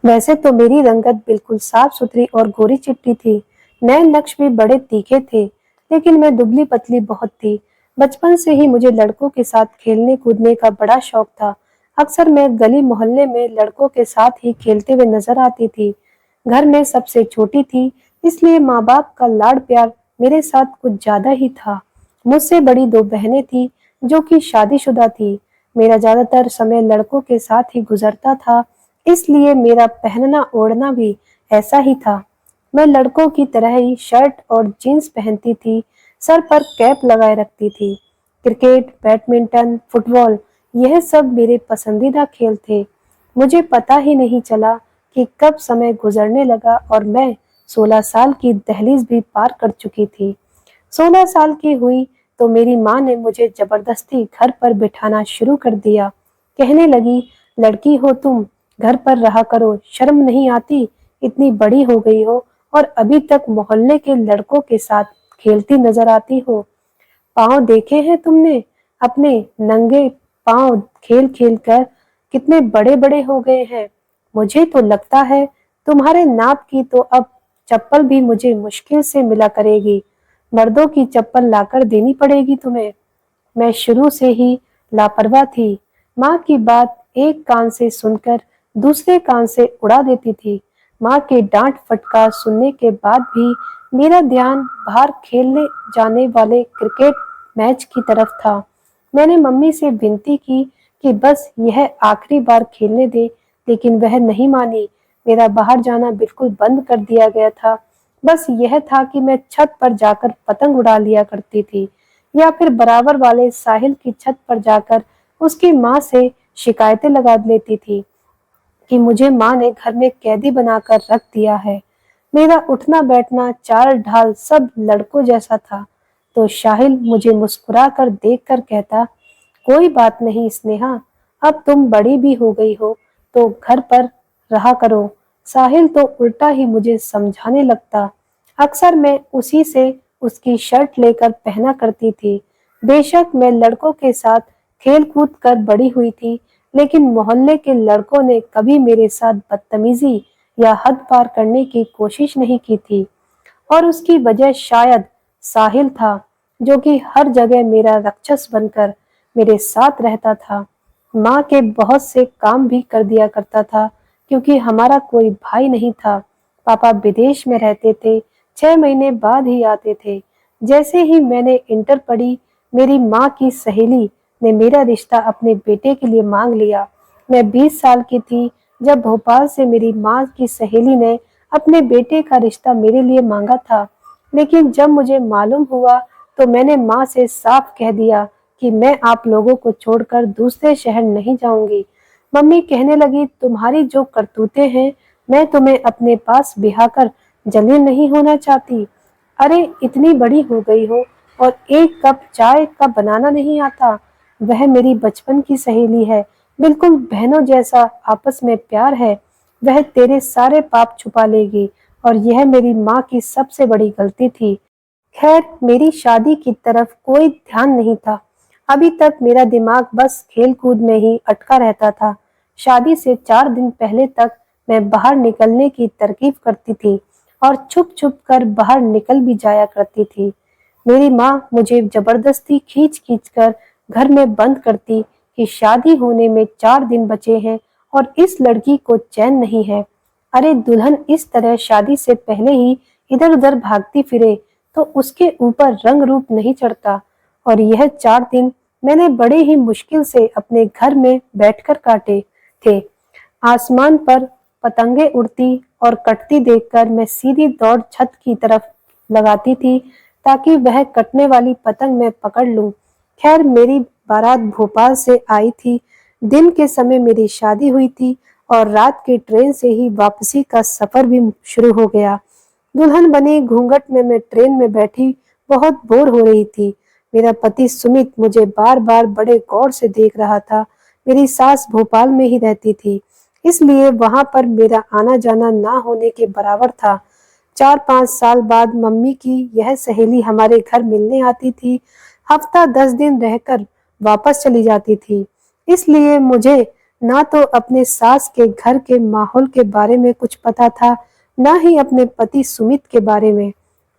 वैसे तो मेरी रंगत बिल्कुल साफ सुथरी और गोरी चिट्टी थी। नए नक्श भी बड़े तीखे थे, लेकिन मैं दुबली पतली बहुत थी। बचपन से ही मुझे लड़कों के साथ खेलने कूदने का बड़ा शौक था। अक्सर मैं गली मोहल्ले में लड़कों के साथ ही खेलते हुए नजर आती थी। घर में सबसे छोटी थी, इसलिए माँ बाप का लाड़ प्यार मेरे साथ कुछ ज्यादा ही था। मुझसे बड़ी दो बहनें थी, जो कि शादीशुदा थी। मेरा ज्यादातर समय लड़कों के साथ ही गुजरता था, इसलिए मेरा पहनना ओढ़ना भी ऐसा ही था। मैं लड़कों की तरह ही शर्ट और जीन्स पहनती थी, सर पर कैप लगाए रखती थी। क्रिकेट, बैडमिंटन, फुटबॉल, यह सब मेरे पसंदीदा खेल थे। मुझे पता ही नहीं चला कि कब समय गुजरने लगा और मैं 16 साल की दहलीज भी पार कर चुकी थी। 16 साल की हुई तो मेरी माँ ने मुझे जबरदस्ती घर पर बिठाना शुरू कर दिया। कहने लगी, लड़की हो तुम, घर पर रहा करो, शर्म नहीं आती? इतनी बड़ी हो गई हो और अभी तक मोहल्ले के लड़कों के साथ खेलती नजर आती हो। पाँव देखे हैं तुमने? अपने नंगे पाँव खेल खेल कर कितने बड़े बड़े हो गए हैं। मुझे तो लगता है तुम्हारे नाप की तो अब चप्पल भी मुझे मुश्किल से मिला करेगी। मर्दों की चप्पल लाकर देनी पड़ेगी तुम्हें। मैं शुरू से ही लापरवाह थी। माँ की बात एक कान से सुनकर दूसरे कान से उड़ा देती थी। माँ के डांट फटकार सुनने के बाद भी मेरा ध्यान बाहर खेलने जाने वाले क्रिकेट मैच की तरफ था। मैंने मम्मी से विनती की कि बस यह आखिरी बार खेलने दे, लेकिन वह नहीं मानी। मेरा बाहर जाना बिल्कुल बंद कर दिया गया था। बस यह था कि मैं छत पर जाकर पतंग उड़ा लिया करती थी, या फिर बराबर वाले साहिल की छत पर जाकर उसकी माँ से शिकायतें लगा लेती थी कि मुझे माँ ने घर में कैदी बनाकर रख दिया है। मेरा उठना बैठना चाल ढाल सब लड़कों जैसा था। तो साहिल मुझे मुस्कुरा कर देख कर कहता, कोई बात नहीं स्नेहा, अब तुम बड़ी भी हो गई हो तो घर पर रहा करो। साहिल तो उल्टा ही मुझे समझाने लगता। अक्सर मैं उसी से उसकी शर्ट लेकर पहना करती थी। बेशक मैं लड़कों के साथ खेल कूद कर बड़ी हुई थी, लेकिन मोहल्ले के लड़कों ने कभी मेरे साथ बदतमीजी या हद पार करने की कोशिश नहीं की थी। और उसकी वजह शायद साहिल था, जो कि हर जगह मेरा राक्षस बनकर मेरे साथ रहता था। माँ के बहुत से काम भी कर दिया करता था, क्योंकि हमारा कोई भाई नहीं था। पापा विदेश में रहते थे, 6 महीने बाद ही आते थे। जैसे ही मैंने इंटर पढ़ी, मेरी माँ की सहेली ने मेरा रिश्ता अपने बेटे के लिए मांग लिया। मैं 20 साल की थी जब भोपाल से मेरी माँ की सहेली ने अपने बेटे का रिश्ता मेरे लिए मांगा था। लेकिन जब मुझे मालूम हुआ तो मैंने माँ से साफ कह दिया कि मैं आप लोगों को छोड़कर दूसरे शहर नहीं जाऊंगी। मम्मी कहने लगी, तुम्हारी जो करतूतें हैं, मैं तुम्हें अपने पास बिहा कर जलील नहीं होना चाहती। अरे इतनी बड़ी हो गई हो और एक कप चाय का बनाना नहीं आता। वह मेरी बचपन की सहेली है, बिल्कुल बहनों जैसा आपस में प्यार है। वह तेरे सारे पाप छुपा लेगी और यह मेरी माँ की सबसे बड़ी गलती थी। खैर मेरी शादी की तरफ कोई ध्यान नहीं था। अभी तक मेरा दिमाग बस खेल कूद में ही अटका रहता था। शादी से 4 दिन पहले तक मैं बाहर निकलने की तरकीब करती थी और छुप छुप कर बाहर निकल भी जाया करती थी। मेरी माँ मुझे जबरदस्ती खींच खींच कर घर में बंद करती कि शादी होने में 4 दिन बचे हैं और इस लड़की को चैन नहीं है। अरे दुल्हन इस तरह शादी से पहले ही इधर उधर भागती फिरे तो उसके ऊपर रंग रूप नहीं चढ़ता। और यह 4 दिन मैंने बड़े ही मुश्किल से अपने घर में बैठकर काटे थे। आसमान पर पतंगे उड़ती और कटती देखकर मैं सीधी दौड़ छत की तरफ लगाती थी, ताकि वह कटने वाली पतंग मैं पकड़ लूं। खैर मेरी बारात भोपाल से आई थी। दिन के समय मेरी शादी हुई थी और रात की ट्रेन से ही वापसी का सफर भी शुरू हो गया। दुल्हन बनी घूंघट में मैं ट्रेन में बैठी बहुत बोर हो रही थी। मेरा पति सुमित मुझे बार बार बड़े गौर से देख रहा था। मेरी सास भोपाल में ही रहती थी, इसलिए वहां पर मेरा आना जाना ना होने के बराबर था। 4-5 साल बाद मम्मी की यह सहेली हमारे घर मिलने आती थी। हफ्ता 10 दिन रहकर वापस चली जाती थी। इसलिए मुझे ना तो अपने सास के घर के माहौल के बारे में कुछ पता था, ना ही अपने पति सुमित के बारे में।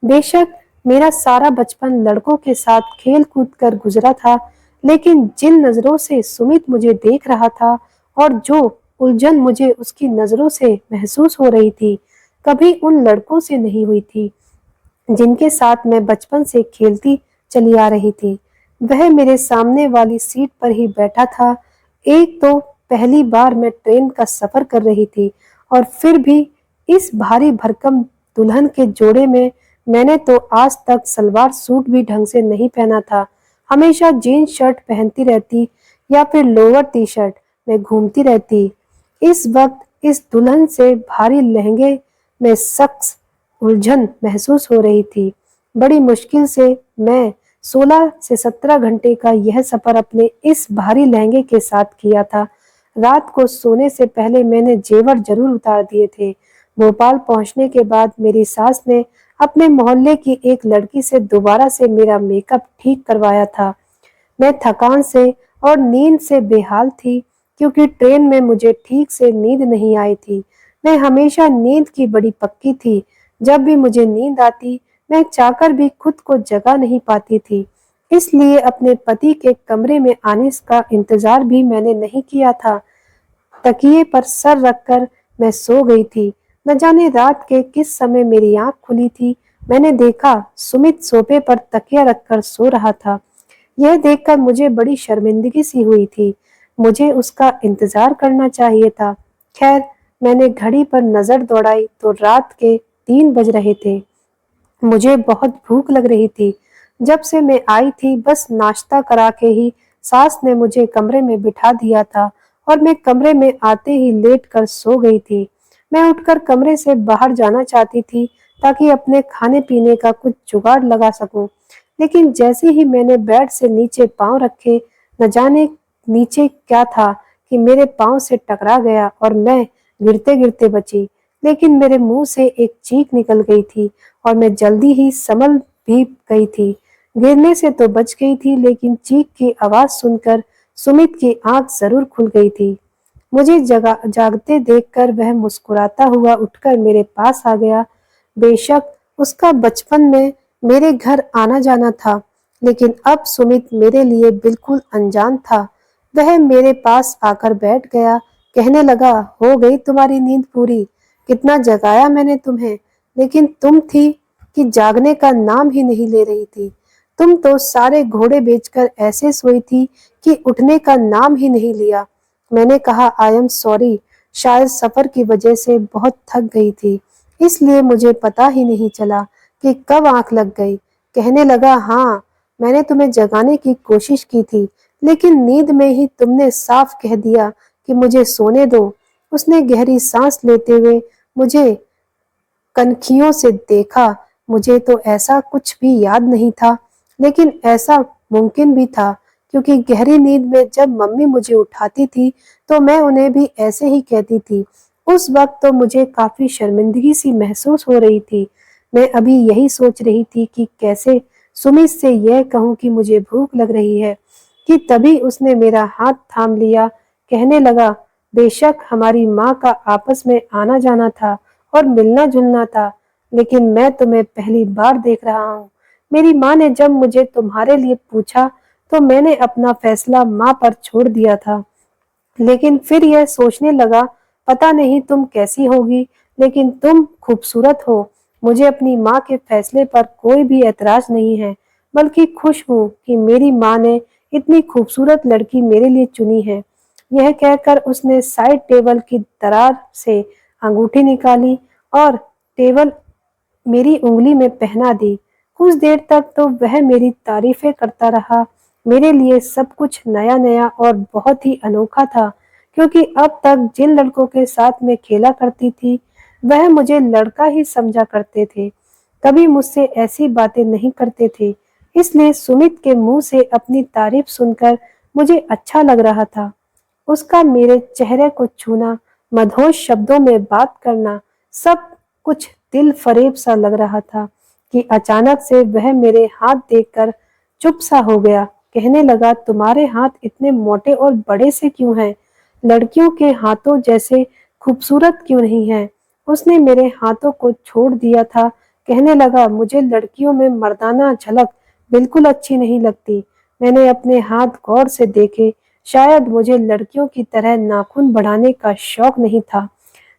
बेशक मेरा सारा बचपन लड़कों के साथ खेल कूद कर गुजरा था, लेकिन जिन नजरों से सुमित मुझे देख रहा था और जो उलझन मुझे उसकी नजरों से महसूस हो रही थी, कभी उन लड़कों से नहीं हुई थी जिनके साथ मैं बचपन से खेलती चली आ रही थी। वह मेरे सामने वाली सीट पर ही बैठा था। एक तो पहली बार मैं ट्रेन का सफर कर रही थी और फिर भी इस भारी भरकम दुल्हन के जोड़े में मैंने तो आज तक सलवार सूट भी ढंग से नहीं पहना था। हमेशा जीन्स शर्ट पहनती रहती या फिर लोअर टी शर्ट में घूमती रहती। इस वक्त इस दुल्हन से भारी लहंगे में सख्त उलझन महसूस हो रही थी। बड़ी मुश्किल से मैं 16 से 17 घंटे का यह सफर अपने इस भारी लहंगे के साथ किया था। रात को सोने से पहले मैंने जेवर जरूर उतार दिए थे। भोपाल पहुंचने के बाद मेरी सास ने अपने मोहल्ले की एक लड़की से दोबारा से मेरा मेकअप ठीक करवाया था। मैं थकान से और नींद से बेहाल थी, क्योंकि ट्रेन में मुझे ठीक से नींद नहीं आई थी। मैं हमेशा नींद की बड़ी पक्की थी। जब भी मुझे नींद आती, मैं चाहकर भी खुद को जगा नहीं पाती थी। इसलिए अपने पति के कमरे में आने का इंतजार भी मैंने नहीं किया था। तकिए पर सर रखकर मैं सो गई थी। न जाने रात के किस समय मेरी आंख खुली थी। मैंने देखा सुमित सोफे पर तकिया रखकर सो रहा था। यह देखकर मुझे बड़ी शर्मिंदगी सी हुई थी। मुझे उसका इंतजार करना चाहिए था। खैर, मैंने घड़ी पर नजर दौड़ाई तो रात के 3 बज रहे थे। मुझे बहुत भूख लग रही थी। जब से मैं आई थी, बस नाश्ता करा के ही सास ने मुझे कमरे में बिठा दिया था और मैं कमरे में आते ही लेट कर सो गई थी। मैं उठकर कमरे से बाहर जाना चाहती थी, ताकि अपने खाने पीने का कुछ जुगाड़ लगा सकूं। लेकिन जैसे ही मैंने बेड से नीचे पांव रखे, न जाने नीचे क्या था कि मेरे पांव से टकरा गया और मैं गिरते गिरते बची। लेकिन मेरे मुंह से एक चीख निकल गई थी और मैं जल्दी ही संभल भी गई थी। गिरने से तो बच गई थी, लेकिन चीख की आवाज सुनकर सुमित की आंख जरूर खुल गई थी। मुझे जागते देखकर वह मुस्कुराता हुआ उठकर मेरे पास आ गया। बेशक उसका बचपन में मेरे घर आना जाना था, लेकिन अब सुमित मेरे लिए बिल्कुल अनजान था। वह मेरे पास आकर बैठ गया, कहने लगा, हो गई तुम्हारी नींद पूरी? कितना जगाया मैंने तुम्हें, लेकिन तुम थी कि जागने का नाम ही नहीं ले रही थी। तुम तो सारे घोड़े बेचकर ऐसे सोई थी कि उठने का नाम ही नहीं लिया। मैंने कहा, आई एम सॉरी, शायद सफर की वजह से बहुत थक गई थी, इसलिए मुझे पता ही नहीं चला कि कब आंख लग गई। कहने लगा, हाँ, मैंने तुम्हें जगाने की कोशिश की थी, लेकिन नींद में ही तुमने साफ कह दिया कि मुझे सोने दो। उसने गहरी सांस लेते हुए मुझे कनखियों से देखा। मुझे तो ऐसा कुछ भी याद नहीं था, लेकिन ऐसा मुमकिन भी था, क्योंकि गहरी नींद में जब मम्मी मुझे उठाती थी तो मैं उन्हें भी ऐसे ही कहती थी। उस वक्त तो मुझे काफी शर्मिंदगी सी महसूस हो रही थी। मैं अभी यही सोच रही थी कि कैसे सुमित से यह कहूं कि मुझे भूख लग रही है, कि तभी उसने मेरा हाथ थाम लिया। कहने लगा, बेशक हमारी माँ का आपस में आना जाना था और मिलना जुलना था, लेकिन मैं तुम्हें पहली बार देख रहा हूँ। मेरी माँ ने जब मुझे तुम्हारे लिए पूछा तो मैंने अपना फैसला माँ पर छोड़ दिया था, लेकिन फिर यह सोचने लगा, पता नहीं तुम कैसी होगी, लेकिन तुम खूबसूरत हो। मुझे अपनी माँ के फैसले पर कोई भी एतराज नहीं है, बल्कि खुश हूँ कि मेरी माँ ने इतनी खूबसूरत लड़की मेरे लिए चुनी है। यह कहकर उसने साइड टेबल की दरार से अंगूठी निकाली और टेबल मेरी उंगली में पहना दी। कुछ देर तक तो वह मेरी तारीफें करता रहा। मेरे लिए सब कुछ नया नया और बहुत ही अनोखा था, क्योंकि अब तक जिन लड़कों के साथ मैं खेला करती थी, वह मुझे लड़का ही समझा करते थे, कभी मुझसे ऐसी बातें नहीं करते थे। इसलिए सुमित के मुंह से अपनी तारीफ सुनकर मुझे अच्छा लग रहा था। उसका मेरे चेहरे को छूना, मधुर शब्दों में बात करना, सब कुछ दिल फरेब सा लग रहा था कि अचानक से वह मेरे हाथ देखकर चुप सा हो गया। कहने लगा, तुम्हारे हाथ इतने मोटे और बड़े से क्यों हैं? लड़कियों के हाथों जैसे खूबसूरत क्यों नहीं है। उसने मेरे हाथों को छोड़ दिया था। कहने लगा, मुझे लड़कियों में मर्दाना झलक बिल्कुल अच्छी नहीं लगती। मैंने अपने हाथ गौर से देखे। शायद मुझे लड़कियों की तरह नाखून बढ़ाने का शौक नहीं था,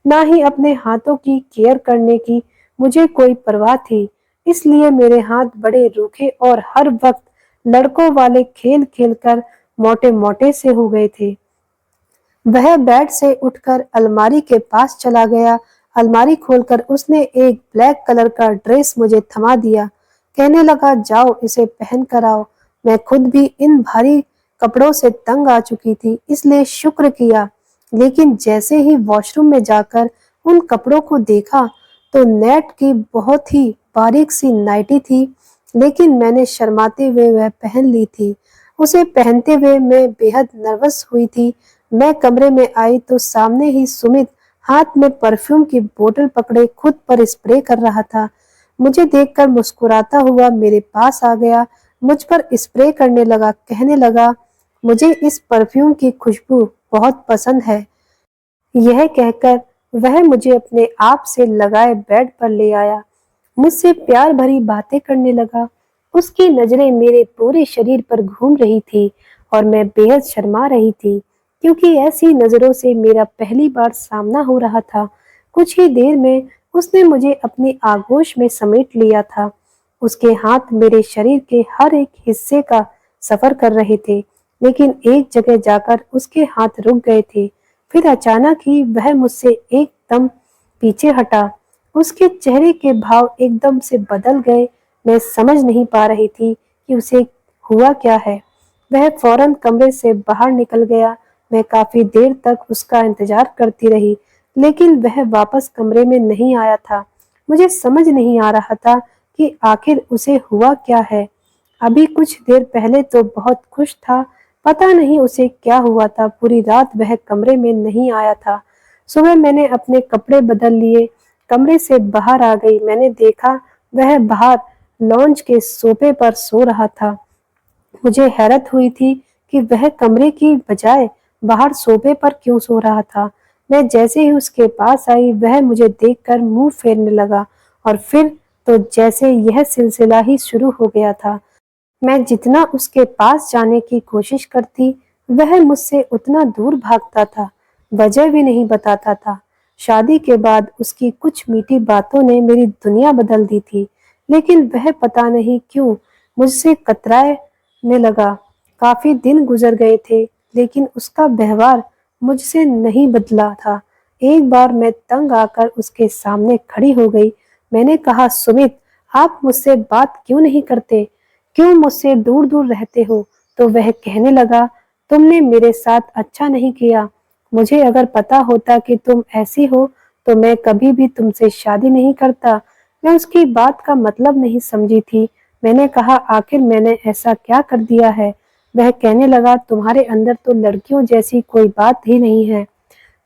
ना ही अपने हाथों की केयर करने की मुझे कोई परवाह थी। इसलिए मेरे हाथ बड़े रूखे और हर वक्त लड़कों वाले खेल खेलकर मोटे मोटे से हो गए थे। वह बेड से उठकर अलमारी के पास चला गया। अलमारी खोलकर उसने एक ब्लैक कलर का ड्रेस मुझे थमा दिया। कहने लगा, जाओ इसे पहन कर आओ। मैं खुद भी इन भारी कपड़ों से तंग आ चुकी थी, इसलिए शुक्र किया। लेकिन जैसे ही वॉशरूम में जाकर उन कपड़ों को देखा तो नेट की बहुत ही बारीक सी नाइटी थी, लेकिन मैंने शर्माते हुए वह पहन ली थी। उसे पहनते हुए मैं बेहद नर्वस हुई थी। मैं कमरे में आई तो सामने ही सुमित हाथ में परफ्यूम की बोतल पकड़े खुद पर स्प्रे कर रहा था। मुझे देखकर मुस्कुराता हुआ मेरे पास आ गया, मुझ पर स्प्रे करने लगा। कहने लगा, मुझे इस परफ्यूम की खुशबू बहुत पसंद है। यह कहकर वह मुझे अपने आप से लगाए बेड पर ले आया। मुझसे प्यार भरी बातें करने लगा। उसकी नजरें मेरे पूरे शरीर पर घूम रही थी और मैं बेहद शर्मा रही थी, क्योंकि ऐसी नजरों से मेरा पहली बार सामना हो रहा था। कुछ ही देर में उसने मुझे अपनी आगोश में समेट लिया था। उसके हाथ मेरे शरीर के हर एक हिस्से का सफर कर रहे थे, लेकिन एक जगह जाकर उसके हाथ रुक गए थे। फिर अचानक ही वह मुझसे एकदम पीछे हटा। उसके चेहरे के भाव एकदम से बदल गए। मैं समझ नहीं पा रही थी कि उसे हुआ क्या है। वह फौरन कमरे से बाहर निकल गया। मैं काफी देर तक उसका इंतजार करती रही, लेकिन वह वापस कमरे में नहीं आया था। मुझे समझ नहीं आ रहा था कि आखिर उसे हुआ क्या है। अभी कुछ देर पहले तो बहुत खुश था, पता नहीं उसे क्या हुआ था। पूरी रात वह कमरे में नहीं आया था। सुबह मैंने अपने कपड़े बदल लिए, कमरे से बाहर आ गई। मैंने देखा वह बाहर लॉन्च के सोफे पर सो रहा था। मुझे हैरत हुई थी कि वह कमरे की बजाय बाहर सोफे पर क्यों सो रहा था। मैं जैसे ही उसके पास आई, वह मुझे देखकर मुंह फेरने लगा और फिर तो जैसे यह सिलसिला ही शुरू हो गया था। मैं जितना उसके पास जाने की कोशिश करती, वह मुझसे उतना दूर भागता था, वजह भी नहीं बताता था। शादी के बाद उसकी कुछ मीठी बातों ने मेरी दुनिया बदल दी थी, लेकिन वह पता नहीं क्यों मुझसे कतराने लगा। काफी दिन गुजर गए थे, लेकिन उसका व्यवहार मुझसे नहीं बदला था। एक बार मैं तंग आकर उसके सामने खड़ी हो गई। मैंने कहा, सुमित, आप मुझसे बात क्यों नहीं करते? क्यों मुझसे दूर दूर रहते हो? तो वह कहने लगा, तुमने मेरे साथ अच्छा नहीं किया। मुझे अगर पता होता कि तुम ऐसी हो तो मैं कभी भी तुमसे शादी नहीं करता। मैं उसकी बात का मतलब नहीं समझी थी। मैंने कहा, आखिर मैंने ऐसा क्या कर दिया है? वह कहने लगा, तुम्हारे अंदर तो लड़कियों जैसी कोई बात ही नहीं है।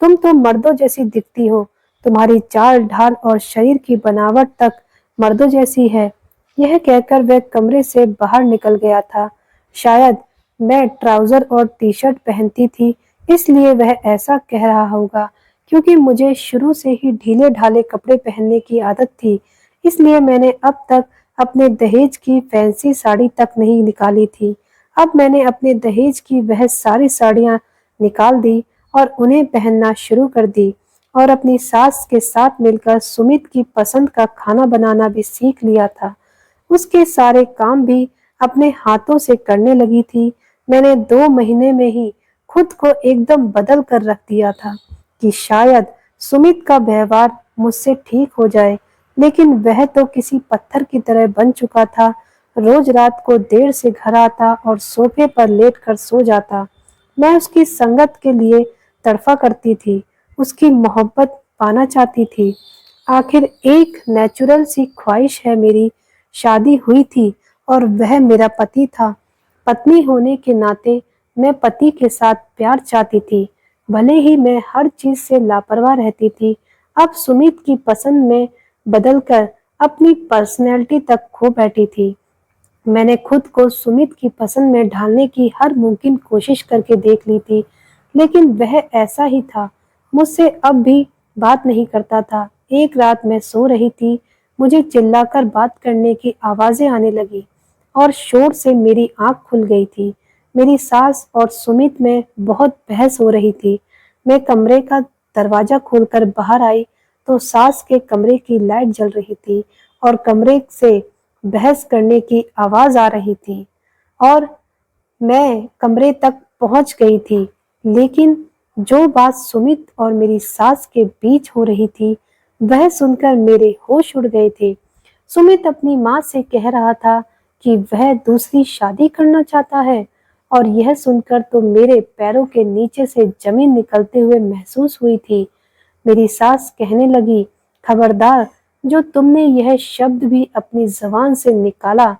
तुम तो मर्दों जैसी दिखती हो। तुम्हारी चाल ढाल और शरीर की बनावट तक मर्दों जैसी है। यह कहकर वह कमरे से बाहर निकल गया था। शायद मैं ट्राउजर और टी शर्ट पहनती थी, इसलिए वह ऐसा कह रहा होगा। क्योंकि मुझे शुरू से ही ढीले ढाले कपड़े पहनने की आदत थी, इसलिए मैंने अब तक अपने दहेज की फैंसी साड़ी तक नहीं निकाली थी। अब मैंने अपने दहेज की वह सारी साड़ियां निकाल दी और उन्हें पहनना शुरू कर दी, और अपनी सास के साथ मिलकर सुमित की पसंद का खाना बनाना भी सीख लिया था। उसके सारे काम भी अपने हाथों से करने लगी थी। मैंने 2 महीने में ही खुद को एकदम बदल कर रख दिया था कि शायद सुमित का व्यवहार मुझसे ठीक हो जाए, लेकिन वह तो किसी पत्थर की तरह बन चुका था। रोज रात को देर से घर आता और सोफे पर लेट कर सो जाता। मैं उसकी संगत के लिए तड़फा करती थी, उसकी मोहब्बत पाना चाहती थी। आखिर एक नेचुरल सी ख्वाहिश है मेरी। शादी हुई थी और वह मेरा पति था। पत्नी होने के नाते मैं पति के साथ प्यार चाहती थी, भले ही मैं हर चीज से लापरवाह रहती थी। अब सुमित की पसंद में बदलकर अपनी पर्सनैलिटी तक खो बैठी थी। मैंने खुद को सुमित की पसंद में ढालने की हर मुमकिन कोशिश करके देख ली थी, लेकिन वह ऐसा ही था, मुझसे अब भी बात नहीं करता था। एक रात मैं सो रही थी, मुझे चिल्लाकर बात करने की आवाज़ें आने लगी और शोर से मेरी आँख खुल गई थी। मेरी सास और सुमित में बहुत बहस हो रही थी। मैं कमरे का दरवाज़ा खोलकर बाहर आई तो सास के कमरे की लाइट जल रही थी और कमरे से बहस करने की आवाज़ आ रही थी और मैं कमरे तक पहुंच गई थी, लेकिन जो बात सुमित और मेरी सास के बीच हो रही थी, वह सुनकर मेरे होश उड़ गए थे। सुमित अपनी माँ से कह रहा था कि वह दूसरी शादी करना चाहता है और यह सुनकर तो मेरे पैरों के नीचे से जमीन निकलते हुए महसूस हुई थी। मेरी सास कहने लगी, खबरदार, जो तुमने यह शब्द भी अपनी जबान से निकाला।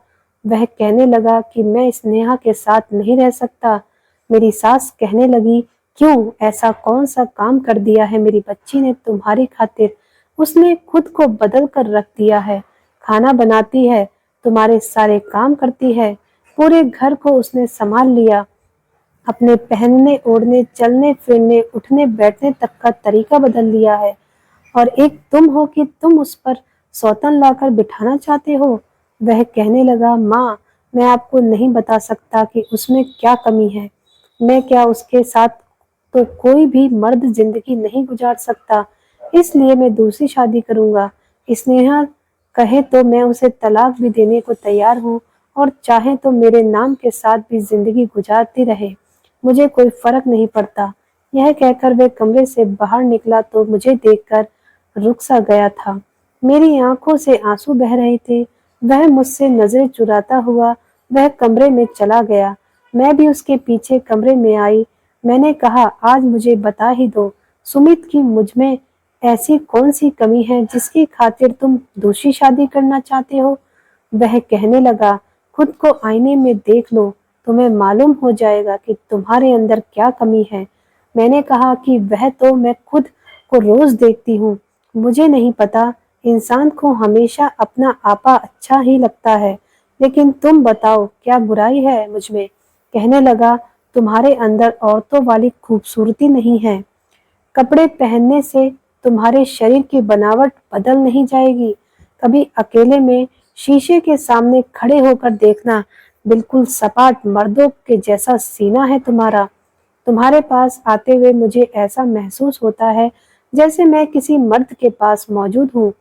वह कहने लगा कि मैं स्नेहा के साथ नहीं रह सकता। मेरी सास कहने लगी, क्यों, ऐसा कौन सा काम कर दिया है मेरी बच्ची ने तुम्हारी खातिर? उसने खुद को बदल कर रख दिया है, खाना बनाती है, तुम्हारे सारे काम करती है, पूरे घर को उसने संभाल लिया। अपने पहनने ओढ़ने चलने फिरने उठने बैठने तक का तरीका बदल लिया है और एक तुम हो कि तुम उस पर सौतन लाकर बिठाना चाहते हो। वह कहने लगा, माँ, मैं आपको नहीं बता सकता कि उसमें क्या कमी है। मैं क्या, उसके साथ तो कोई भी मर्द जिंदगी नहीं गुजार सकता, इसलिए मैं दूसरी शादी करूंगा। स्नेहा कहे तो मैं उसे तलाक भी देने को तैयार हूँ और चाहे तो मेरे नाम के साथ भी जिंदगी गुजारती रहे, मुझे कोई फर्क नहीं पड़ता। यह कहकर वह कमरे से बाहर निकला तो मुझे देखकर रुक सा गया था। मेरी आंखों से आंसू बह रहे थे। वह मुझसे नजरें चुराता हुआ वह कमरे में चला गया। मैं भी उसके पीछे कमरे में आई। मैंने कहा, आज मुझे बता ही दो, सुमित की मुझ में ऐसी कौन सी कमी है जिसकी खातिर तुम दूसरी शादी करना चाहते हो? वह कहने लगा, खुद को आईने में देख लो, तुम्हें मालूम हो जाएगा कि तुम्हारे अंदर क्या कमी है। मैंने कहा कि वह तो मैं खुद को रोज देखती हूँ, मुझे नहीं पता, इंसान को हमेशा अपना आपा अच्छा ही लगता है, लेकिन तुम बताओ क्या बुराई है मुझ में? कहने लगा, तुम्हारे अंदर औरतों वाली खूबसूरती नहीं है, कपड़े पहनने से तुम्हारे शरीर की बनावट बदल नहीं जाएगी। कभी अकेले में शीशे के सामने खड़े होकर देखना, बिल्कुल सपाट मर्दों के जैसा सीना है तुम्हारा। तुम्हारे पास आते हुए मुझे ऐसा महसूस होता है जैसे मैं किसी मर्द के पास मौजूद हूँ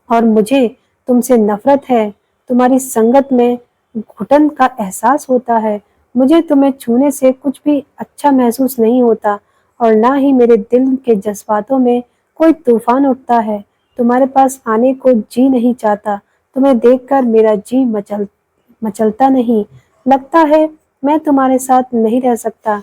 और मुझे तुमसे नफरत है। तुम्हारी संगत में घुटन का एहसास होता है। मुझे तुम्हें छूने से कुछ भी अच्छा महसूस नहीं होता और ना ही मेरे दिल के जज्बातों में कोई तूफान उठता है। तुम्हारे पास आने को जी नहीं चाहता। तुम्हें देखकर मेरा जी मचलता नहीं। लगता है मैं तुम्हारे साथ नहीं रह सकता।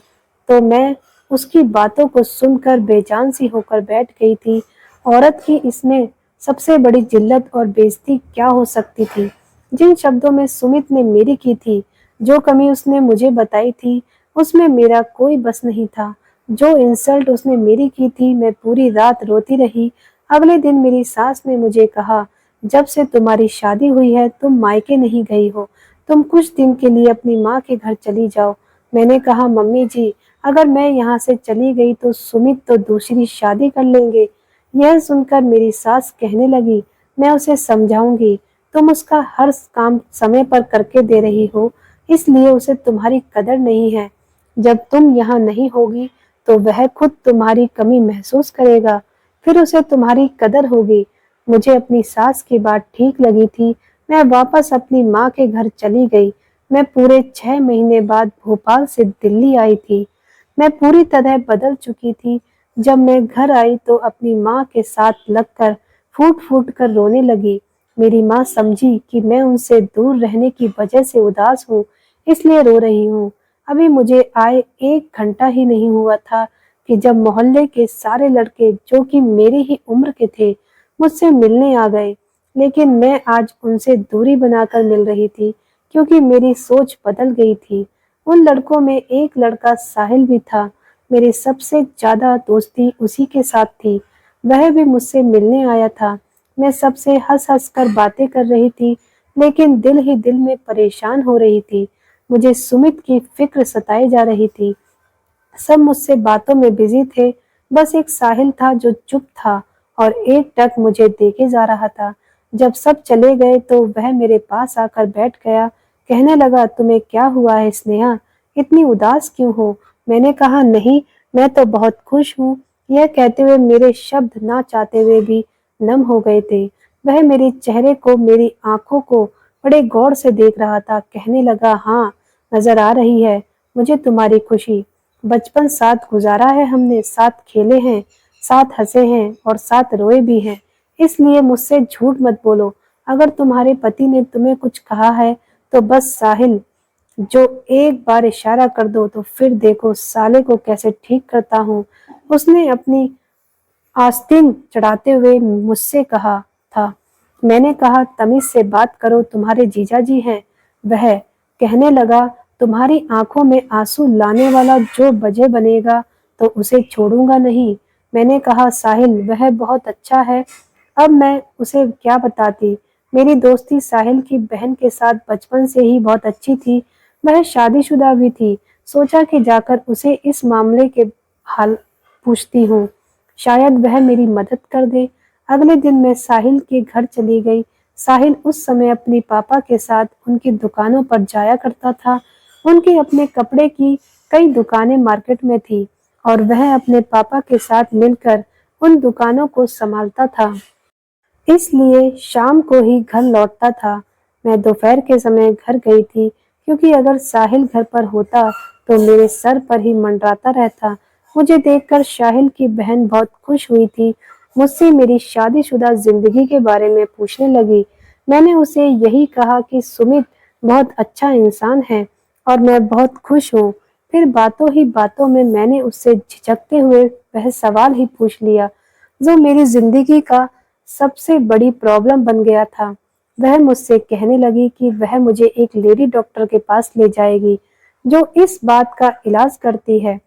तो मैं उसकी बातों को सुनकर बेजान सी होकर बैठ गई थी। औरत की इसमें सबसे बड़ी जिल्लत और बेइज्जती क्या हो सकती थी? जिन शब्दों में सुमित ने मेरी की थी, जो कमी उसने मुझे बताई थी, उसमें मेरा कोई बस नहीं था। जो इंसल्ट उसने मेरी की थी, मैं पूरी रात रोती रही। अगले दिन मेरी सास ने मुझे कहा, जब से तुम्हारी शादी हुई है तुम मायके नहीं गई हो, तुम कुछ दिन के लिए अपनी माँ के घर चली जाओ। मैंने कहा, मम्मी जी, अगर मैं यहाँ से चली गई तो सुमित तो दूसरी शादी कर लेंगे। यह सुनकर मेरी सास कहने लगी, मैं उसे समझाऊंगी, तुम उसका हर काम समय पर करके दे रही हो, इसलिए उसे तुम्हारी कदर नहीं है। जब तुम यहाँ नहीं होगी तो वह खुद तुम्हारी कमी महसूस करेगा, फिर उसे तुम्हारी कदर होगी। मुझे अपनी सास की बात ठीक लगी थी। मैं वापस अपनी माँ के घर चली गई। मैं पूरे 6 महीने बाद भोपाल से दिल्ली आई थी। मैं पूरी तरह बदल चुकी थी। जब मैं घर आई तो अपनी माँ के साथ लगकर फूट फूट कर रोने लगी। मेरी माँ समझी कि मैं उनसे दूर रहने की वजह से उदास हूँ, इसलिए रो रही हूँ। अभी मुझे आए 1 घंटा ही नहीं हुआ था कि जब मोहल्ले के सारे लड़के, जो कि मेरी ही उम्र के थे, मुझसे मिलने आ गए। लेकिन मैं आज उनसे दूरी बनाकर मिल रही थी, क्योंकि मेरी सोच बदल गई थी। उन लड़कों में एक लड़का साहिल भी था। मेरी सबसे ज्यादा दोस्ती उसी के साथ थी। वह भी मुझसे मिलने आया था। मैं सबसे हंस हंस कर बातें कर रही थी, लेकिन दिल ही दिल में परेशान हो रही थी। मुझे सुमित की फिक्र सताई जा रही थी। सब मुझसे बातों में बिजी थे। बस एक साहिल था जो चुप था और एकटक मुझे देखे जा रहा था। जब सब चले गए तो वह मेरे पास आकर बैठ गया। कहने लगा, तुम्हें क्या हुआ है स्नेहा? इतनी उदास क्यों हो? मैंने कहा, नहीं, मैं तो बहुत खुश हूँ। यह कहते हुए मेरे शब्द ना चाहते हुए भी नम हो गए थे। वह मेरे चेहरे को, मेरी आंखों को बड़े गौर से देख रहा था। कहने लगा, हाँ, नजर आ रही है मुझे तुम्हारी खुशी। बचपन साथ गुजारा है हमने, साथ खेले हैं, साथ हंसे हैं और साथ रोए भी हैं। इसलिए मुझसे झूठ मत बोलो। अगर तुम्हारे पति ने तुम्हें कुछ कहा है तो बस साहिल जो एक बार इशारा कर दो तो फिर देखो साले को कैसे ठीक करता हूँ। उसने अपनी आस्तीन चढ़ाते हुए मुझसे कहा था। मैंने कहा, तमीज से बात करो, तुम्हारे जीजा जी हैं। वह कहने लगा, तुम्हारी आंखों में आंसू लाने वाला जो बजे बनेगा तो उसे छोड़ूंगा नहीं। मैंने कहा, साहिल वह बहुत अच्छा है। अब मैं उसे क्या बताती। मेरी दोस्ती साहिल की बहन के साथ बचपन से ही बहुत अच्छी थी। वह शादीशुदा भी थी। सोचा कि जाकर उसे इस मामले के हाल पूछती हूँ, शायद वह मेरी मदद कर दे। अगले दिन मैं साहिल के घर चली गई। साहिल उस समय अपने पापा के साथ उनकी दुकानों पर जाया करता था। उनके अपने कपड़े की कई दुकानें मार्केट में थी और वह अपने पापा के साथ मिलकर उन दुकानों को संभालता था। इसलिए शाम को ही घर लौटता था। मैं दोपहर के समय घर गई थी क्योंकि अगर साहिल घर पर होता तो मेरे सर पर ही मंडराता रहता। मुझे देखकर साहिल की बहन बहुत खुश हुई थी। मुझसे मेरी शादीशुदा जिंदगी के बारे में पूछने लगी। मैंने उसे यही कहा कि सुमित बहुत अच्छा इंसान है और मैं बहुत खुश हूँ। फिर बातों ही बातों में मैंने उससे झिझकते हुए वह सवाल ही पूछ लिया जो मेरी जिंदगी का सबसे बड़ी प्रॉब्लम बन गया था। वह मुझसे कहने लगी कि वह मुझे एक लेडी डॉक्टर के पास ले जाएगी जो इस बात का इलाज करती है।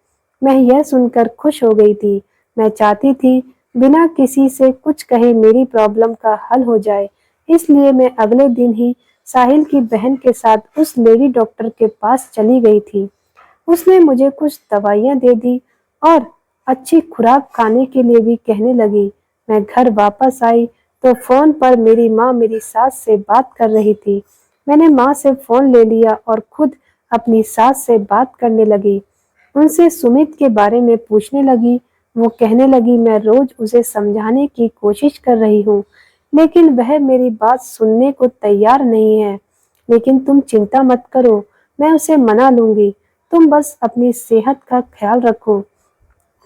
मैं यह सुनकर खुश हो गई थी। मैं चाहती थी बिना किसी से कुछ कहे मेरी प्रॉब्लम का हल हो जाए। इसलिए मैं अगले दिन ही साहिल की बहन के साथ उस लेडी डॉक्टर के पास चली गई थी। उसने मुझे कुछ दवाइयाँ दे दी और अच्छी खुराक खाने के लिए भी कहने लगी। मैं घर वापस आई तो फोन पर मेरी माँ मेरी सास से बात कर रही थी। मैंने माँ से फोन ले लिया और खुद अपनी सास से बात करने लगी। उनसे सुमित के बारे में पूछने लगी। वो कहने लगी, मैं रोज उसे समझाने की कोशिश कर रही हूँ लेकिन वह मेरी बात सुनने को तैयार नहीं है। लेकिन तुम चिंता मत करो, मैं उसे मना लूंगी। तुम बस अपनी सेहत का ख्याल रखो।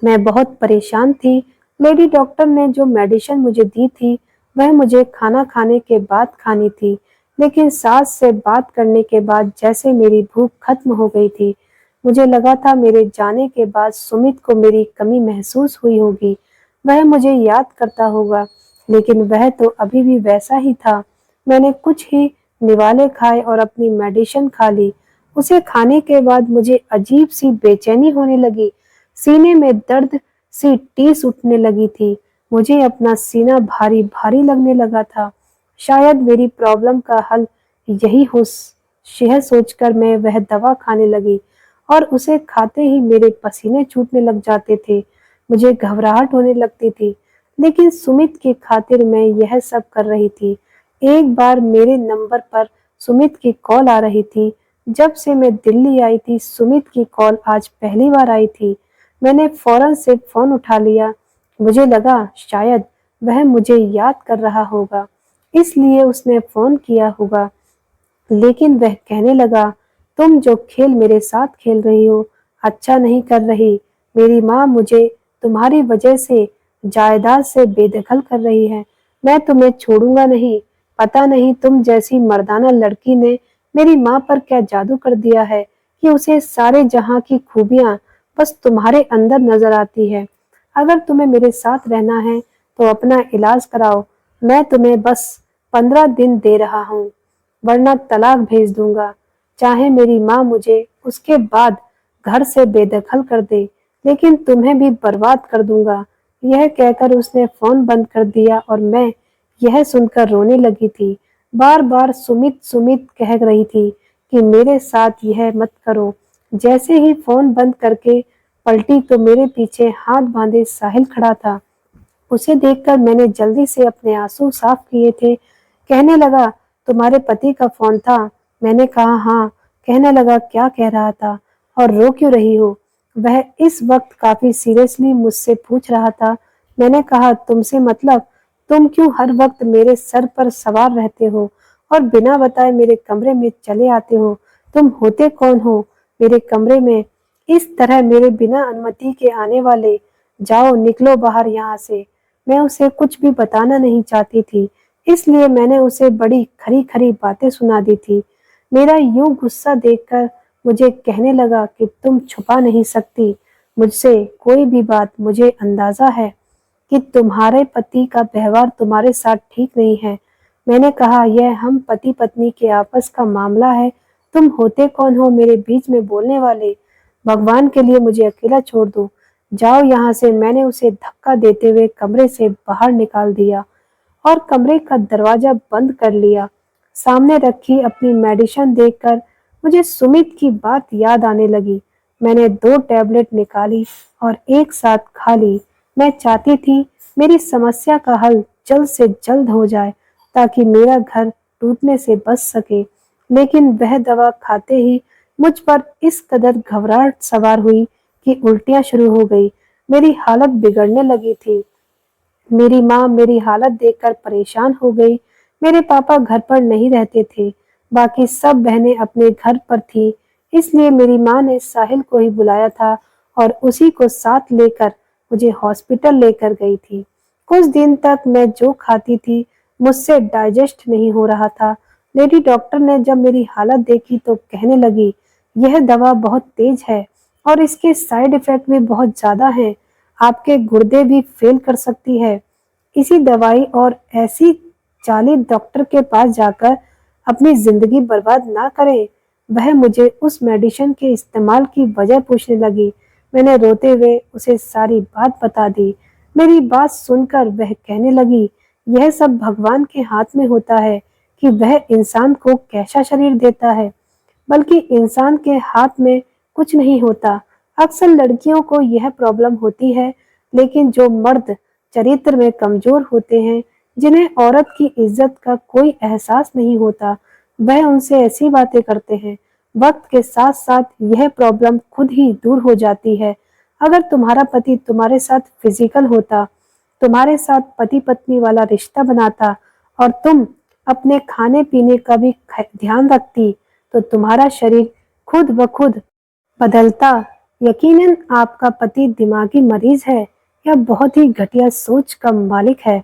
मैं बहुत परेशान थी। लेडी डॉक्टर ने जो मेडिसिन मुझे दी थी वह मुझे खाना खाने के बाद खानी थी। लेकिन सास से बात करने के बाद जैसे मेरी भूख खत्म हो गई थी। मुझे लगा था मेरे जाने के बाद सुमित को मेरी कमी महसूस हुई होगी। वह मुझे याद करता होगा लेकिन वह तो अभी भी वैसा ही था। मैंने कुछ ही निवाले खाए और अपनी मेडिसिन खा ली। उसे खाने के बाद मुझे अजीब सी बेचैनी होने लगी। सीने में दर्द सी टीस उठने लगी थी। मुझे अपना सीना भारी भारी लगने लगा था। शायद मेरी प्रॉब्लम का हल यही हो। यह सोचकर मैं वह दवा खाने लगी और उसे खाते ही मेरे पसीने छूटने लग जाते थे। मुझे घबराहट होने लगती थी लेकिन सुमित की खातिर मैं यह सब कर रही थी। एक बार मेरे नंबर पर सुमित की कॉल आ रही थी। जब से मैं दिल्ली आई थी सुमित की कॉल आज पहली बार आई थी। मैंने फौरन से फोन उठा लिया। मुझे लगा शायद वह मुझे याद कर रहा होगा इसलिए उसने फोन किया होगा। लेकिन वह कहने लगा, तुम जो खेल मेरे साथ खेल रही हो अच्छा नहीं कर रही। मेरी माँ मुझे तुम्हारी वजह से जायदाद से बेदखल कर रही है। मैं तुम्हें छोड़ूंगा नहीं। पता नहीं तुम जैसी मर्दाना लड़की ने मेरी माँ पर क्या जादू कर दिया है कि उसे सारे जहां की खूबियां बस तुम्हारे अंदर नजर आती है। अगर तुम्हें मेरे साथ रहना है तो अपना इलाज कराओ। मैं तुम्हें बस 15 दिन दे रहा हूँ वरना तलाक भेज दूंगा। चाहे मेरी माँ मुझे उसके बाद घर से बेदखल कर दे लेकिन तुम्हें भी बर्बाद कर दूंगा। यह कहकर उसने फोन बंद कर दिया और मैं यह सुनकर रोने लगी थी। बार बार सुमित सुमित कह रही थी कि मेरे साथ यह मत करो। जैसे ही फोन बंद करके पलटी तो मेरे पीछे हाथ बांधे साहिल खड़ा था। उसे देखकर मैंने जल्दी से अपने आंसू साफ किए थे। कहने लगा, तुम्हारे पति का फोन था? मैंने कहा, हाँ। कहने लगा, क्या कह रहा था और रो क्यों रही हो? वह इस वक्त काफी सीरियसली मुझसे पूछ रहा था। मैंने कहा, तुमसे मतलब? तुम क्यों हर वक्त मेरे सर पर सवार रहते हो और बिना बताए मेरे कमरे में चले आते हो? तुम होते कौन हो मेरे कमरे में इस तरह मेरे बिना अनुमति के आने वाले? जाओ, निकलो बाहर यहाँ से। मैं उसे कुछ भी बताना नहीं चाहती थी, इसलिए मैंने उसे बड़ी खरी-खरी बातें सुना दी थी। मेरा यूं गुस्सा देखकर मुझे कहने लगा कि तुम छुपा नहीं सकती मुझसे कोई भी बात। मुझे अंदाजा है कि तुम्हारे पति का व्यवहार तुम्हारे साथ ठीक नहीं है। मैंने कहा, यह हम पति पत्नी के आपस का मामला है। तुम होते कौन हो मेरे बीच में बोलने वाले? भगवान के लिए मुझे अकेला छोड़ दो। जाओ यहाँ से। मैंने उसे धक्का देते हुए कमरे से बाहर निकाल दिया और कमरे का दरवाजा बंद कर लिया। सामने रखी अपनी मेडिसिन देखकर मुझे सुमित की बात याद आने लगी। मैंने 2 टैबलेट निकाली और एक साथ खा ली। मैं चाहती थी मेरी समस्या का हल जल्द से जल्द हो जाए ताकि मेरा घर टूटने से बच सके। लेकिन वह दवा खाते ही मुझ पर इस कदर घबराहट सवार हुई कि उल्टियां शुरू हो गई। मेरी हालत बिगड़ने लगी थी। मेरी माँ मेरी हालत देखकर परेशान हो गई। मेरे पापा घर पर नहीं रहते थे, बाकी सब बहनें अपने घर पर थी, इसलिए मेरी माँ ने साहिल को ही बुलाया था और उसी को साथ लेकर मुझे हॉस्पिटल लेकर गई थी। कुछ दिन तक मैं जो खाती थी मुझसे डाइजेस्ट नहीं हो रहा था। लेडी डॉक्टर ने जब मेरी हालत देखी तो कहने लगी, यह दवा बहुत तेज है और इसके साइड इफेक्ट भी बहुत ज्यादा हैं। आपके गुर्दे भी फेल कर सकती है। इसी दवाई और ऐसी चाली डॉक्टर के पास जाकर अपनी जिंदगी बर्बाद ना करें। वह मुझे उस मेडिसिन के इस्तेमाल की वजह पूछने लगी। मैंने रोते हुए उसे सारी बात बता दी। मेरी बात सुनकर वह कहने लगी, यह सब भगवान के हाथ में होता है कि वह इंसान को कैसा शरीर देता है, बल्कि इंसान के हाथ में कुछ नहीं होता। अक्सर लड़कियों को यह प्रॉब्लम होती है, लेकिन जो मर्द चरित्र में कमजोर होते हैं, जिन्हें औरत की इज्जत का कोई एहसास नहीं होता, वह उनसे ऐसी बातें करते हैं। वक्त के साथ साथ यह प्रॉब्लम खुद ही दूर हो जाती है। अगर तुम्हारा पति तुम्हारे साथ फिजिकल होता, तुम्हारे साथ पति पत्नी वाला रिश्ता बनाता और तुम अपने खाने पीने का भी ध्यान रखती, तो तुम्हारा शरीर खुद ब खुद बदलता। यकीनन आपका पति दिमागी मरीज है या बहुत ही घटिया सोच का मालिक है।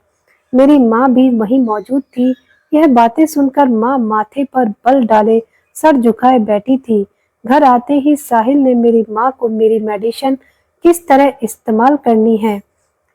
मेरी माँ भी वहीं मौजूद थी। यह बातें सुनकर माँ माथे पर बल डाले सर झुकाए बैठी थी। घर आते ही साहिल ने मेरी माँ को मेरी मेडिसिन किस तरह इस्तेमाल करनी है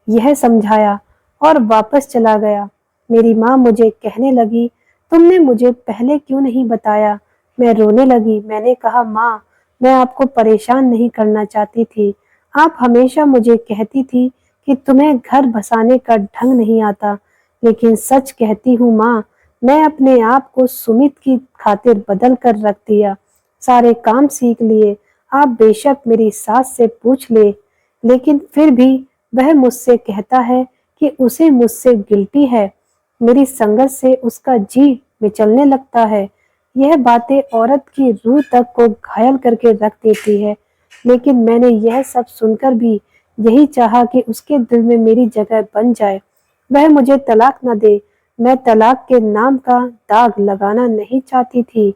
यह समझाया और वापस चला गया। मेरी माँ मुझे कहने लगी, तुमने मुझे पहले क्यों नहीं बताया? मैं रोने लगी। मैंने कहा, माँ, मैं आपको परेशान नहीं करना चाहती थी। आप हमेशा मुझे कहती थी कि तुम्हें घर बसाने का ढंग नहीं आता, लेकिन सच कहती हूँ माँ, मैं अपने आप को सुमित की खातिर बदल कर रख दिया। सारे काम सीख लिए। आप बेशक मेरी सास से पूछ ले, लेकिन फिर भी वह मुझसे कहता है कि उसे मुझसे गिल्टी है। मेरी संगत से उसका जी विचलने लगता है। यह बातें औरत की रूह तक को घायल करके रख देती है। लेकिन मैंने यह सब सुनकर भी यही चाहा कि उसके दिल में मेरी जगह बन जाए। वह मुझे तलाक न दे। मैं तलाक के नाम का दाग लगाना नहीं चाहती थी।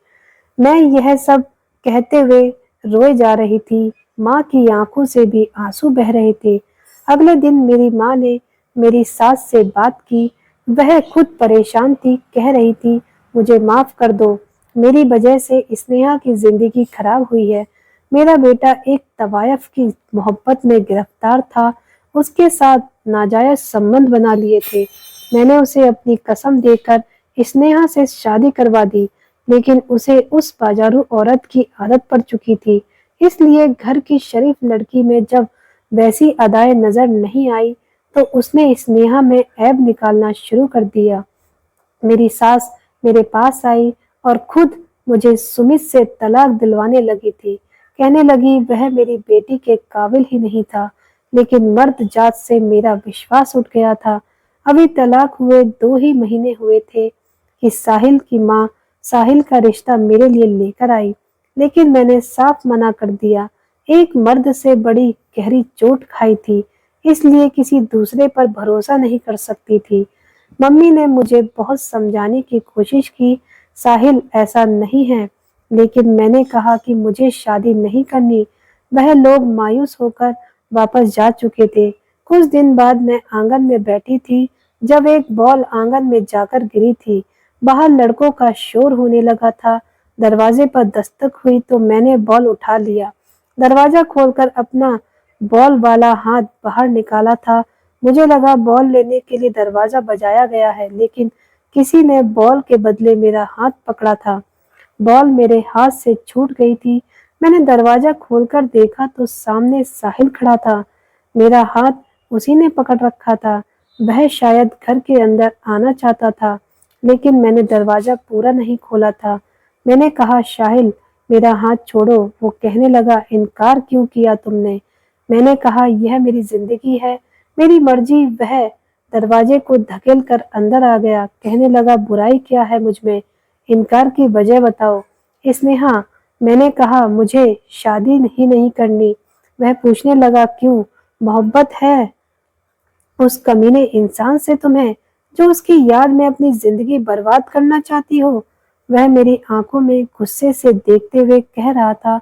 मैं यह सब कहते हुए रोए जा रही थी। माँ की आंखों से भी आंसू बह रहे थे। अगले दिन मेरी माँ ने मेरी सास से बात की। वह खुद परेशान थी, कह रही थी, मुझे माफ कर दो, मेरी वजह से स्नेहा की जिंदगी खराब हुई है। मेरा बेटा एक तवायफ की मोहब्बत में गिरफ्तार था, उसके साथ नाजायज संबंध बना लिए थे। मैंने उसे अपनी कसम देकर स्नेहा से शादी करवा दी, लेकिन उसे उस बाजारू औरत की आदत पड़ चुकी थी। इसलिए घर की शरीफ लड़की में जब वैसी अदाएं नजर नहीं आई, तो उसने स्नेहा में ऐब निकालना शुरू कर दिया। मेरी सास मेरे पास आई और खुद मुझे सुमित से तलाक दिलवाने लगी थी। कहने लगी, वह मेरी बेटी के काबिल ही नहीं था, लेकिन मर्द जात से मेरा विश्वास उठ गया था। अभी तलाक हुए 2 ही महीने हुए थे कि साहिल की माँ साहिल का रिश्ता मेरे लिए लेकर आई, लेकिन मैंने साफ मना कर दिया। एक मर्द से बड़ी गहरी चोट खाई थी, इसलिए किसी दूसरे पर भरोसा नहीं कर सकती थी। मम्मी ने मुझे बहुत समझाने की कोशिश की, साहिल ऐसा नहीं है, लेकिन मैंने कहा कि मुझे शादी नहीं करनी। वह लोग मायूस होकर वापस जा चुके थे। कुछ दिन बाद मैं आंगन में बैठी थी जब एक बॉल आंगन में जाकर गिरी थी। बाहर लड़कों का शोर होने लगा था। दरवाजे पर दस्तक हुई तो मैंने बॉल उठा लिया। दरवाजा खोलकर अपना बॉल वाला हाथ बाहर निकाला था। मुझे लगा बॉल लेने के लिए दरवाजा बजाया गया है, लेकिन किसी ने बॉल के बदले मेरा हाथ पकड़ा था। बॉल मेरे हाथ से छूट गई थी। मैंने दरवाजा खोलकर देखा तो सामने साहिल खड़ा था। मेरा हाथ उसी ने पकड़ रखा था। वह शायद घर के अंदर आना चाहता था, लेकिन मैंने दरवाजा पूरा नहीं खोला था। मैंने कहा, साहिल मेरा हाथ छोड़ो। वो कहने लगा, इनकार क्यों किया तुमने? मैंने कहा, यह मेरी जिंदगी है, मेरी मर्जी। वह दरवाजे को धकेल कर अंदर आ गया। कहने लगा, बुराई क्या है मुझ में? इनकार की वजह बताओ। स्नेहा, मैंने कहा, मुझे शादी ही नहीं करनी। वह पूछने लगा, क्यों? मोहब्बत है उस कमीने इंसान से तुम्हें, जो उसकी याद में अपनी जिंदगी बर्बाद करना चाहती हो? वह मेरी आंखों में गुस्से से देखते हुए कह रहा था,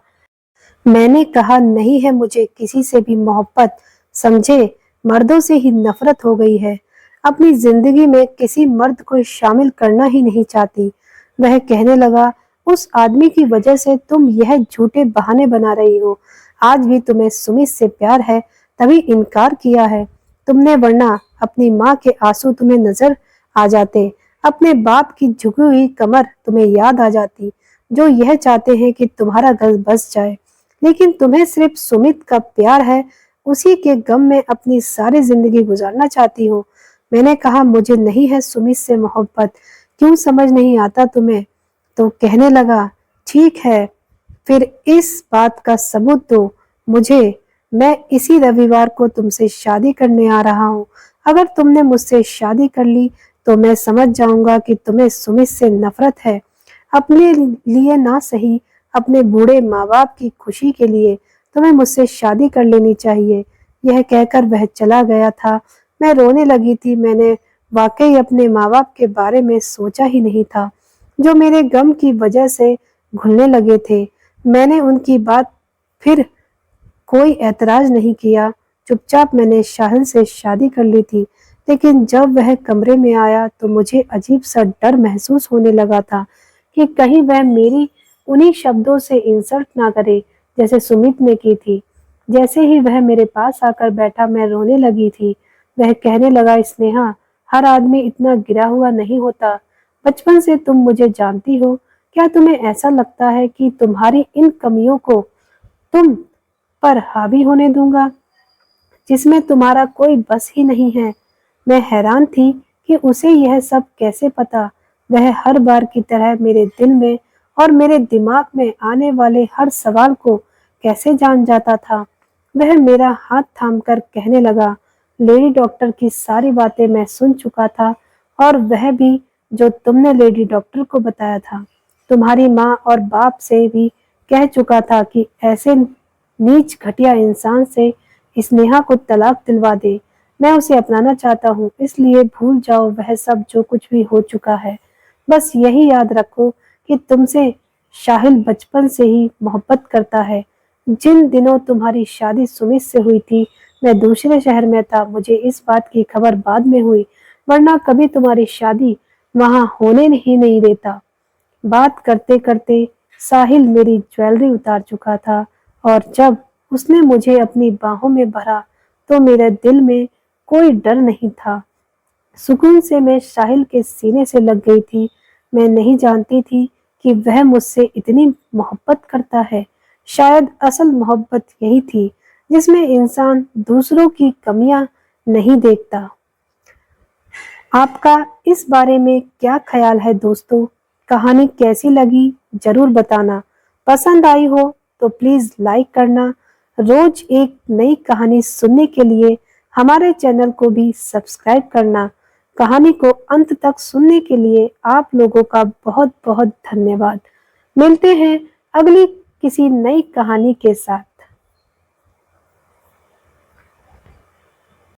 मैंने कहा नहीं है मुझे किसी से भी मोहब्बत। समझे, मर्दों से ही नफरत हो गई है। अपनी जिंदगी में किसी मर्द को शामिल करना ही नहीं चाहती। वह कहने लगा, उस आदमी की वजह से तुम यह झूठे बहाने बना रही हो। आज भी तुम्हें सुमित से प्यार है, तभी इनकार किया है तुमने, वरना अपनी माँ के आंसू तुम्हें नजर आ जाते, अपने बाप की झुकी हुई कमर तुम्हें याद आ जाती, जो यह चाहते हैं कि तुम्हारा घर बस जाए। लेकिन तुम्हें सिर्फ सुमित का प्यार है, उसी के गम में अपनी सारी जिंदगी गुजारना चाहती हो। मैंने कहा, मुझे नहीं है सुमित से मोहब्बत। क्यों समझ नहीं आता तुम्हें? तो कहने लगा, ठीक है, फिर इस बात का सबूत दो मुझे। मैं इसी रविवार को तुमसे शादी करने आ रहा हूँ। अगर तुमने मुझसे शादी कर ली तो मैं समझ जाऊंगा कि तुम्हें सुमित से नफरत है। अपने लिए ना सही, अपने बूढ़े माँ बाप की खुशी के लिए तुम्हें मुझसे शादी कर लेनी चाहिए। यह कहकर वह चला गया था। मैं रोने लगी थी। मैंने वाकई अपने माँ बाप के बारे में सोचा ही नहीं था, जो मेरे गम की वजह से घुलने लगे थे। मैंने उनकी बात फिर कोई ऐतराज नहीं किया। चुपचाप मैंने साहिल से शादी कर ली थी। लेकिन जब वह कमरे में आया तो मुझे अजीब सा डर महसूस होने लगा था कि कहीं वह मेरी उन्हीं शब्दों से इंसल्ट ना करे जैसे सुमित ने की थी। जैसे ही वह मेरे पास आकर बैठा, मैं रोने लगी थी। वह कहने लगा, स्नेहा, हर आदमी इतना गिरा हुआ नहीं होता। बचपन से तुम मुझे जानती हो। क्या तुम्हें ऐसा लगता है कि तुम्हारी इन कमियों को तुम पर हावी होने दूंगा, जिसमें तुम्हारा कोई बस ही नहीं है? मैं हैरान थी कि उसे यह सब कैसे पता। वह हर बार की तरह मेरे दिल में और मेरे दिमाग में आने वाले हर सवाल को कैसे जान जाता था। वह मेरा हाथ थामकर कहने लगा, लेडी डॉक्टर की सारी बातें मैं सुन चुका था, और वह भी जो तुमने लेडी डॉक्टर को बताया था। तुम्हारी माँ और बाप से भी कह चुका था कि ऐसे नीच घटिया इंसान से स्नेहा को तलाक दिलवा दे। मैं उसे अपनाना चाहता हूँ, इसलिए भूल जाओ वह सब जो कुछ भी हो चुका है। बस यही याद रखो कि तुमसे साहिल बचपन से ही मोहब्बत करता है। जिन दिनों तुम्हारी शादी सुमित से हुई थी, मैं दूसरे शहर में था। मुझे इस बात की खबर बाद में हुई, वरना कभी तुम्हारी शादी वहां होने ही नहीं देता। बात करते करते साहिल मेरी ज्वेलरी उतार चुका था, और जब उसने मुझे अपनी बाहों में भरा तो मेरे दिल में कोई डर नहीं था। सुकून से मैं साहिल के सीने से लग गई थी। मैं नहीं जानती थी कि वह मुझसे इतनी मोहब्बत करता है। शायद असल मोहब्बत यही थी, जिसमें इंसान दूसरों की कमियां नहीं देखता। आपका इस बारे में क्या ख्याल है दोस्तों? कहानी कैसी लगी जरूर बताना। पसंद आई हो तो प्लीज लाइक करना। रोज एक नई कहानी सुनने के लिए हमारे चैनल को भी सब्सक्राइब करना। कहानी को अंत तक सुनने के लिए आप लोगों का बहुत बहुत धन्यवाद। मिलते हैं अगली किसी नई कहानी के साथ।